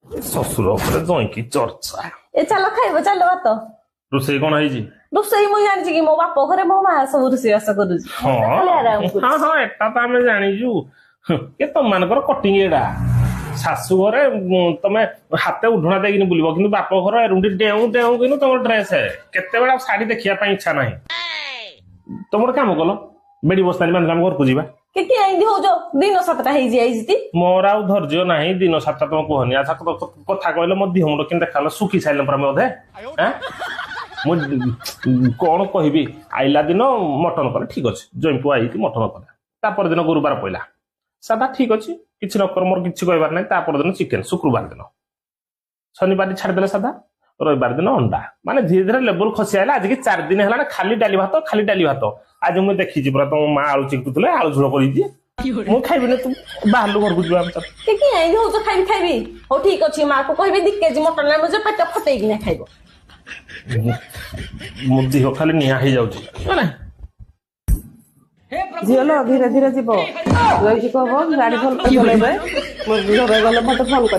ଶ୍ୱଶୁର ଉପରେ ଜଇଁକି ଚର୍ଚ୍ଚା। ଏ ଚାଲ ଖାଇବ ଚାଲ ଭାତ। ରୋଷେଇ କଣ ହେଇଛି? ରୋଷେଇ ମୁଁ ଜାଣିଛି କି ମୋ ବାପ ଘରେ ମୋ ମା ସବୁ ରୋଷେଇବାସ କରୁଛି। ହଁ ହଁ ଏଟା ତ ଆମେ ଜାଣିଛୁ। ଏ ତମମାନଙ୍କର କଟିଂ ଏଇଟା। ଶାଶୁ ଘରେ ତମେ ହାତେ ଉଢୁଣା ଦେଇକିନି ବୁଲିବ, କିନ୍ତୁ ବାପ ଘର ଏରୁଣ୍ଡି ଡେଉଁ ଡେଉଁ କିନ୍ତୁ ତମର ଡ୍ରେସ କେତେବେଳେ ଆଉ ଶାଢୀ ଦେଖିବା ପାଇଁ ଇଚ୍ଛା ନାହିଁ। ତମର କାମ କଲ ବେଡି ବସ୍ତାନି ବାନ୍ଧିଲା ଆମ ଘରକୁ ଯିବା। କେତେ ଏମିତି ହଉଛ? ଦିନ 7ଟା ହେଇଯାଇଛି। ମୋର ଆଉ ଧୈର୍ଯ୍ୟ ନାହିଁ ଦିନ 7ଟା ତମେ କୁହନି। ଆଚ୍ଛା କଥା କହିଲେ ମୋ ଦିହ ମୁଣ୍ଡ କେମିତି ଦେଖାଗଲା, ଶୁଖି ସାରିଲେ ପୁରା ବୋଧେ। ମୁଁ କଣ କହିବି? ଆଇଲା ଦିନ ମଟନ କଲେ ଠିକ ଅଛି, ଜଇଁପୁଅ ଆଇକି ମଟନ କଲେ। ତାପର ଦିନ ଗୁରୁବାର ପଇଲା ସାଧା ଠିକ ଅଛି, କିଛି ନକର ମୋର କିଛି କହିବାର ନାହିଁ। ତାପର ଦିନ ଚିକେନ, ଶୁକ୍ରବାର ଦିନ ଶନିବାର ଛାଡିଦେଲେ ସାଧା, ରବିବାର ଦିନ ଅଣ୍ଡା। ମାନେ ଧୀରେ ଧୀରେ ଲେବୁଲ ଖସି ଆଇଲା। ଆଜିକି 4 ଦିନ ହେଲା ଖାଲି ଡାଲି ଭାତ ଖାଲି ଡାଲି ଭାତ। ଆଜି ମୁଁ ଦେଖିଛି ପୁରା ତମ ମା ଆଳୁ ଚିକୁଥିଲେ, ଆଳୁ ଝୋଳ କରିଛି। ମୁଁ ଖାଇବିନି, ତୁ ବାହାରଲୁ ଘରକୁ ଯିବା। ଟିକେ ଏମିତି ହଉଛ ଖାଇବି। ହଉ ଠିକ ଅଛି, ମା କୁ କହିବି 2 କେଜି ମଟନ ଆଣୁଛ, ପେଟ ଫଟେଇକିନା ଖାଇବ। ମୋ ଦେହ ଖାଲି ନିଆଁ ହେଇଯାଉଛି। ଝିଅ ଲୋ ଧୀରେ ଧୀରେ ଯିବ, ରହିକି କହିବ ଗାଡି ଭଲ ଚଲେଇବେ, ଗଲେ ମତେ ଫୋନ କରିବ।